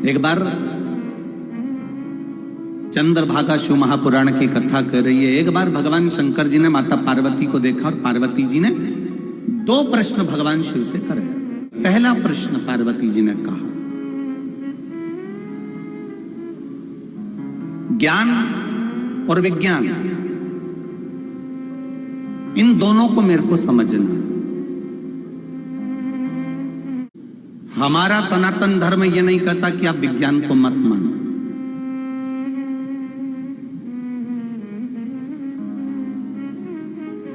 एक बार चंद्रभागा शिव महापुराण की कथा कर रही है। एक बार भगवान शंकर जी ने माता पार्वती को देखा और पार्वती जी ने दो प्रश्न भगवान शिव से करे। पहला प्रश्न पार्वती जी ने कहा, ज्ञान और विज्ञान इन दोनों को मेरे को समझना। हमारा सनातन धर्म यह नहीं कहता कि आप विज्ञान को मत मानो,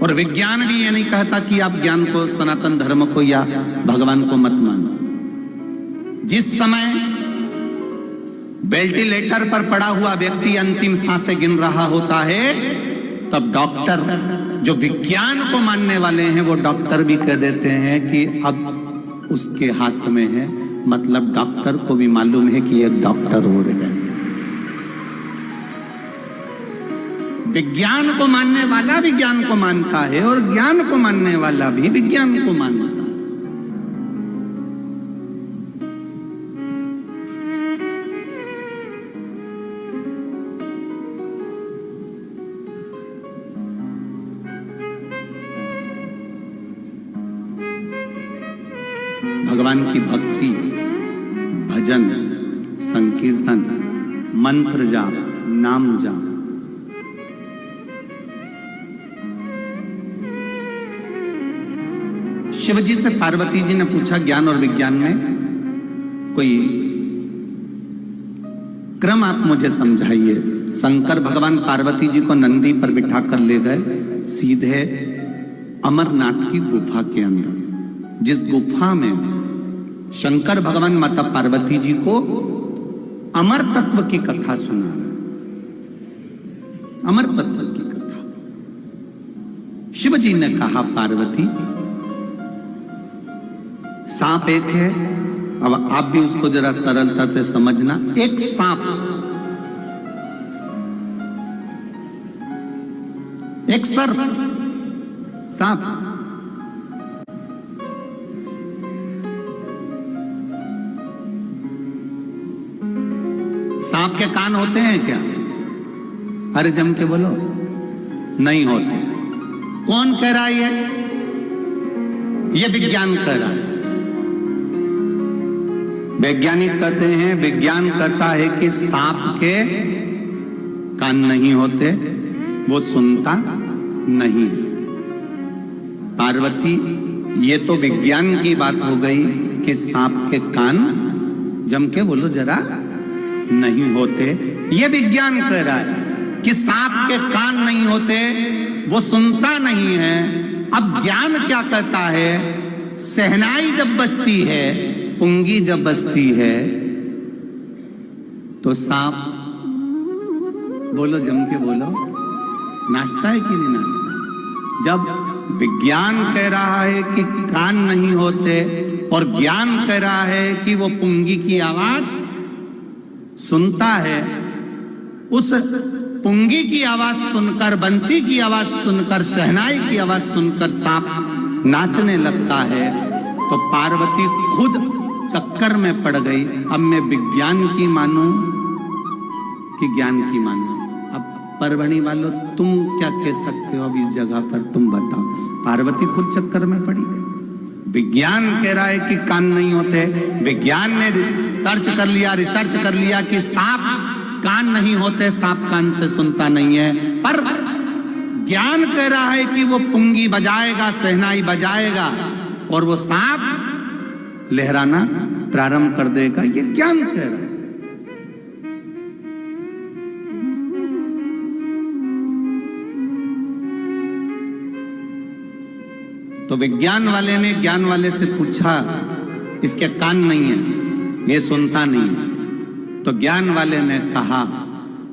और विज्ञान भी ये नहीं कहता कि आप ज्ञान को, सनातन धर्म को या भगवान को मत मानो। जिस समय वेंटिलेटर पर पड़ा हुआ व्यक्ति अंतिम सांसें गिन रहा होता है, तब डॉक्टर जो विज्ञान को मानने वाले हैं वो डॉक्टर भी कह देते हैं कि अब उसके हाथ में है। मतलब डॉक्टर को भी मालूम है कि एक डॉक्टर हो रहे हैं। विज्ञान को मानने वाला विज्ञान को मानता है और ज्ञान को मानने वाला भी विज्ञान को मानता है। भगवान की भक्ति, भजन, संकीर्तन, मंत्र जाप, नाम जाप, शिवजी से पार्वती जी ने पूछा, ज्ञान और विज्ञान में कोई क्रम आप मुझे समझाइए। शंकर भगवान पार्वती जी को नंदी पर बिठा कर ले गए सीधे अमरनाथ की गुफा के अंदर, जिस गुफा में शंकर भगवान माता पार्वती जी को अमर तत्व की कथा सुना रहे। अमर तत्व की कथा। शिवजी ने कहा, पार्वती सांप एक है, अब आप भी उसको जरा सरलता से समझना। एक सांप, एक सर्प, सांप, सांप के कान होते हैं क्या? अरे जम के बोलो, नहीं होते। कौन कह रहा है? ये विज्ञान कह रहा है। वैज्ञानिक कहते हैं, विज्ञान कहता है कि सांप के कान नहीं होते, वो सुनता नहीं। पार्वती, ये तो विज्ञान की बात हो गई कि सांप के कान, जम के बोलो जरा, नहीं होते। ये विज्ञान कह रहा है कि सांप के कान नहीं होते, वो सुनता नहीं है। अब ज्ञान क्या कहता है? शहनाई जब बजती है, पुंगी जब बजती है, तो सांप, बोलो जम के बोलो, नाचता है कि नहीं नाचता? जब विज्ञान कह रहा है कि कान नहीं होते और ज्ञान कह रहा है कि वो पुंगी की आवाज सुनता है, उस पुंगी की आवाज सुनकर, बंसी की आवाज सुनकर, शहनाई की आवाज सुनकर सांप नाचने लगता है। तो पार्वती खुद चक्कर में पड़ गई। अब मैं विज्ञान की मानूं कि ज्ञान की मानूं? अब परवणी वालों, तुम क्या कह सकते हो? अब इस जगह पर तुम बताओ। पार्वती खुद चक्कर में पड़ी है। विज्ञान कह रहा है कि कान नहीं होते, विज्ञान ने सर्च कर लिया, रिसर्च कर लिया कि सांप कान नहीं होते, सांप कान से सुनता नहीं है। पर ज्ञान कह रहा है कि वो पुंगी बजाएगा, शहनाई बजाएगा और वो सांप लहराना प्रारंभ कर देगा। ये ज्ञान कह रहा है। तो विज्ञान वाले ने ज्ञान वाले से पूछा, इसके कान नहीं है, ये सुनता नहीं है। तो ज्ञान वाले ने कहा,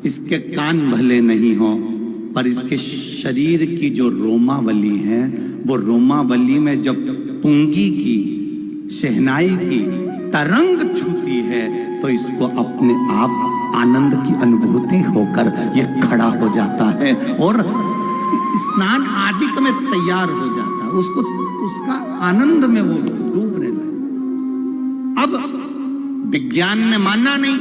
इसके कान भले नहीं हो, पर इसके शरीर की जो रोमावली है, वो रोमावली में जब पुंगी की, शहनाई की तरंग छूती है, तो इसको अपने आप आनंद की अनुभूति होकर ये खड़ा हो जाता है और स्नान आदि में तैयार हो जाता है। उसको, उसका आनंद में वो डूबने लगे। अब विज्ञान ने माना नहीं।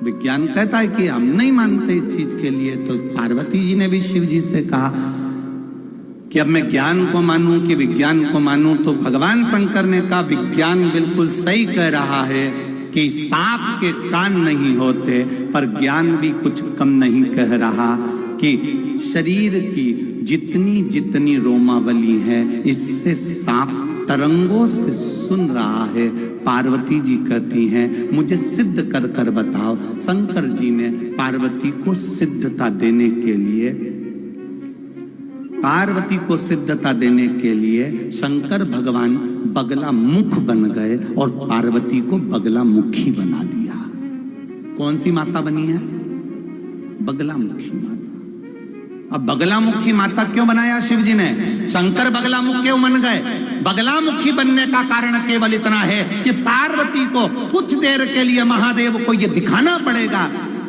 विज्ञान कहता है कि हम नहीं मानते इस चीज के लिए। तो पार्वती जी ने भी शिव जी से कहा कि अब मैं ज्ञान को मानूं कि विज्ञान को मानूं। तो भगवान शंकर ने कहा विज्ञान बिल्कुल सही कह रहा है कि सांप के कान नहीं होते, पर ज्ञान भी कुछ कम नहीं कह रहा कि शरीर की जितनी जितनी रोमावली है इससे सांप तरंगों से सुन रहा है। पार्वती जी कहती हैं मुझे सिद्ध कर कर बताओ। शंकर जी ने पार्वती को सिद्धता देने के लिए शंकर भगवान बगला मुख बन गए और पार्वती को बगला मुखी बना दिया। कौन सी माता बनी है? बगला मुखी माता। अब बगला मुखी माता क्यों बनाया शिव जी ने? शंकर बगला मुख क्यों बन गए? बगला मुखी बनने का कारण केवल इतना है कि पार्वती को कुछ देर के लिए महादेव को यह दिखाना पड़ेगा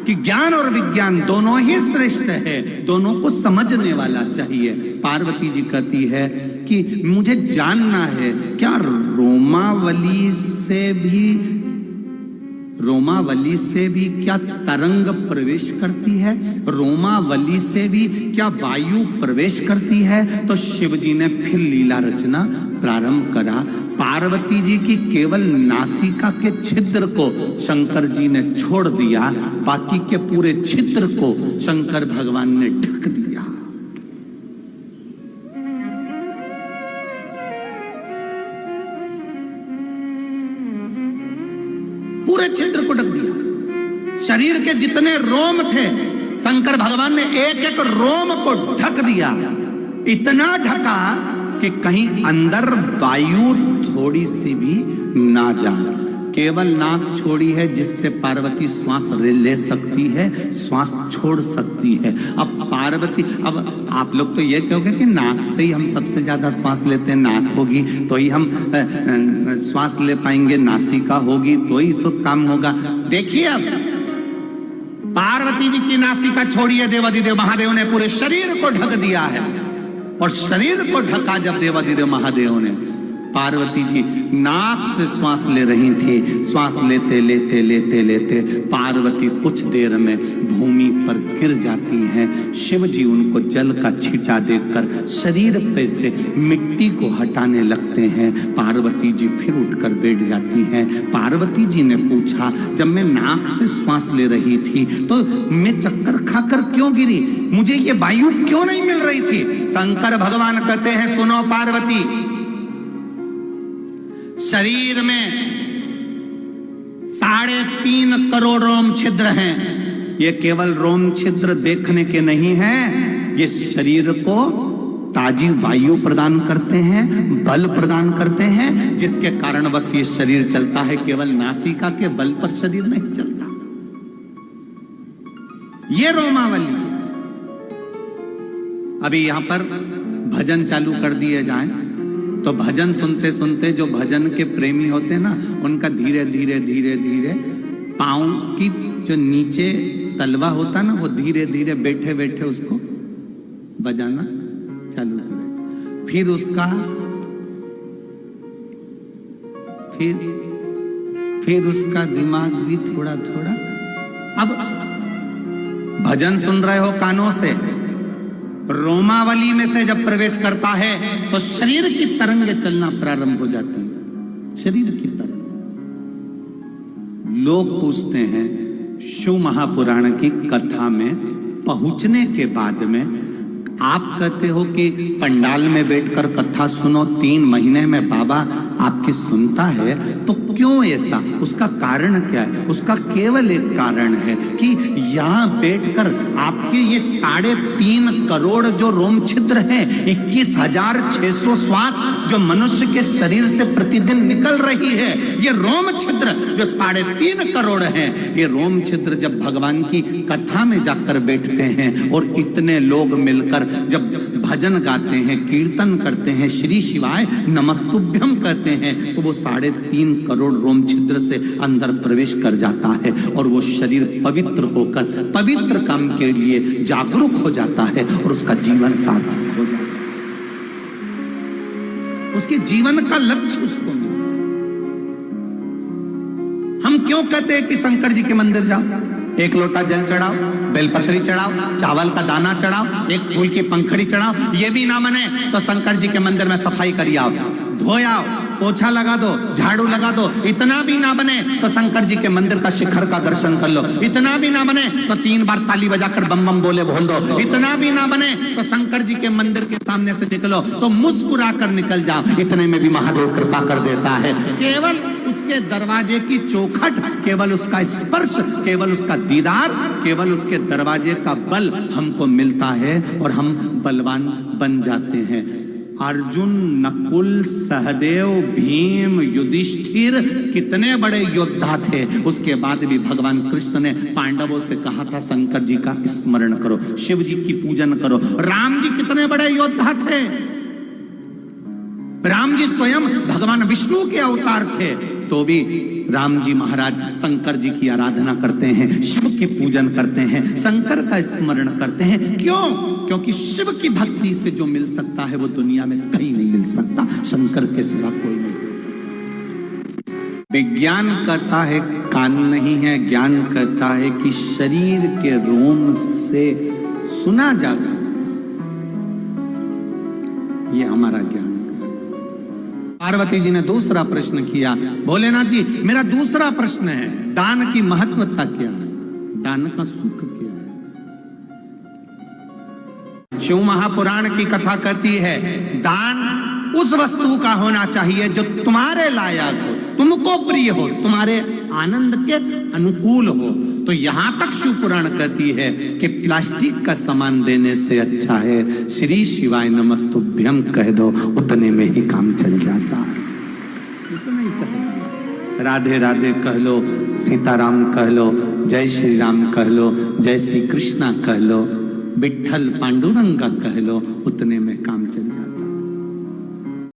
कि ज्ञान और विज्ञान दोनों ही श्रेष्ठ है, दोनों को समझने वाला चाहिए। पार्वती जी कहती है कि मुझे जानना है क्या रोमावली से भी क्या तरंग प्रवेश करती है? रोमावली से भी क्या वायु प्रवेश करती है? तो शिव जी ने फिर लीला रचना प्रारंभ करा। पार्वती जी की केवल नासिका के छिद्र को शंकर जी ने छोड़ दिया, बाकी के पूरे छिद्र को शंकर भगवान ने ढक दिया। पूरे छिद्र को ढक दिया। शरीर के जितने रोम थे शंकर भगवान ने एक एक रोम को ढक दिया। इतना ढका कि कहीं अंदर वायु थोड़ी सी भी ना जाए। केवल नाक छोड़ी है जिससे पार्वती श्वास ले सकती है, श्वास छोड़ सकती है। अब पार्वती, अब आप लोग तो ये कहोगे कि नाक से ही हम सबसे ज्यादा श्वास लेते हैं, नाक होगी तो ही हम श्वास ले पाएंगे, नासिका होगी तो ही तो काम होगा। देखिए अब पार्वती जी की नासिका छोड़िए, देवाधिदेव महादेव ने पूरे शरीर को ढक दिया है। और शरीर को ढका जब देवाधिदेव महादेव ने, पार्वती जी नाक से श्वास ले रही थी। श्वास लेते लेते लेते लेते पार्वती कुछ देर में भूमि पर गिर जाती हैं। शिव जी उनको जल का छींटा देकर शरीर पे से मिट्टी को हटाने लगते हैं। पार्वती जी फिर उठकर बैठ जाती हैं। पार्वती जी ने पूछा जब मैं नाक से श्वास ले रही थी तो मैं चक्कर खाकर क्यों गिरी? मुझे ये वायु क्यों नहीं मिल रही थी? शंकर भगवान कहते हैं सुनो पार्वती, शरीर में 3.5 करोड़ रोम छिद्र हैं। ये केवल रोम छिद्र देखने के नहीं हैं, ये शरीर को ताजी वायु प्रदान करते हैं, बल प्रदान करते हैं, जिसके कारण बस ये शरीर चलता है। केवल नासिका के बल पर शरीर नहीं चलता। ये रोमावली। अभी यहां पर भजन चालू कर दिए जाएं तो भजन सुनते सुनते जो भजन के प्रेमी होते हैं ना, उनका धीरे धीरे धीरे धीरे पांव की जो नीचे तलवा होता ना, वो धीरे धीरे बैठे बैठे उसको बजाना चालू करें। फिर उसका दिमाग भी थोड़ा थोड़ा, अब भजन सुन रहे हो कानों से, रोमावली में से जब प्रवेश करता है तो शरीर की तरंगे चलना प्रारंभ हो जाती है। शरीर की तरंग। लोग पूछते हैं शिव महापुराण की कथा में पहुंचने के बाद में आप कहते हो कि पंडाल में बैठकर कथा सुनो, 3 महीने में बाबा आपकी सुनता है, तो क्यों ऐसा? उसका कारण क्या है? उसका केवल एक कारण है कि यहाँ बैठकर आपके ये 3.5 करोड़ जो रोम छिद्र हैं, 21,600 श्वास जो मनुष्य के शरीर से प्रतिदिन निकल रही है, ये रोम छिद्र जो 3.5 करोड़ हैं, ये रोम छिद्र जब भगवान की कथा में जाकर बैठते हैं और इतने लोग मिलकर जब भजन गाते हैं, कीर्तन करते हैं, श्री शिवाय नमस्तुभ्यम कहते हैं, तो वो 3.5 करोड़ रोम छिद्र से अंदर प्रवेश कर जाता है और वो शरीर पवित्र होकर पवित्र काम के लिए जागरूक हो जाता है और उसका जीवन सार्थक हो जाता है। उसके जीवन का लक्ष्य उसको मिलता है। क्यों कहते हैं कि शंकर जी के मंदिर जाओ, एक लोटा जल चढ़ाओ, बेलपत्री चढ़ाओ, चावल का दाना चढ़ाओ, एक फूल की पंखड़ी चढ़ाओ, ये भी ना बने तो शंकर जी के मंदिर में सफाई करिए, आओ धोयाओ, पोछा लगा दो, झाड़ू लगा दो। इतना भी ना बने तो शंकर जी के मंदिर का शिखर का दर्शन कर लो। इतना भी ना बने तो 3 बार ताली बजाकर बम बम बोले बोल दो। इतना भी ना बने तो शंकर जी के मंदिर के सामने से निकलो तो मुस्कुरा कर निकल जाओ। इतने में भी महादेव कृपा कर देता है। केवल उसके दरवाजे की चौखट, केवल उसका स्पर्श, केवल उसका दीदार, केवल उसके दरवाजे का बल हमको मिलता है और हम बलवान बन जाते हैं। अर्जुन, नकुल, सहदेव, भीम, युधिष्ठिर कितने बड़े योद्धा थे, उसके बाद भी भगवान कृष्ण ने पांडवों से कहा था शंकर जी का स्मरण करो, शिव जी की पूजन करो। राम जी कितने बड़े योद्धा थे, राम जी स्वयं भगवान विष्णु के अवतार थे, तो भी राम जी महाराज शंकर जी की आराधना करते हैं, शिव के पूजन करते हैं, शंकर का स्मरण करते हैं। क्यों? क्योंकि शिव की भक्ति से जो मिल सकता है वो दुनिया में कहीं नहीं मिल सकता, शंकर के सिवा कोई नहीं मिल सकता। विज्ञान कहता है कान नहीं है, ज्ञान कहता है कि शरीर के रोम से सुना जा सकता, ये हमारा ज्ञान। पार्वती जी ने दूसरा प्रश्न किया, भोलेनाथ जी मेरा दूसरा प्रश्न है, दान की महत्वता क्या है, दान का सुख क्या है? शिव महापुराण की कथा कहती है दान उस वस्तु का होना चाहिए जो तुम्हारे लायक हो, तुमको प्रिय हो, तुम्हारे आनंद के अनुकूल हो। तो यहां तक शिव पुराण कहती है कि प्लास्टिक का सामान देने से अच्छा है श्री शिवाय नमस्तुभ्यम कह दो, उतने में ही काम चल जाता है। इतना ही कह, राधे राधे कह लो, सीताराम कह लो, जय श्री राम कह लो, जय श्री कृष्णा कह लो, विठ्ठल पांडुरंगा कह लो, उतने में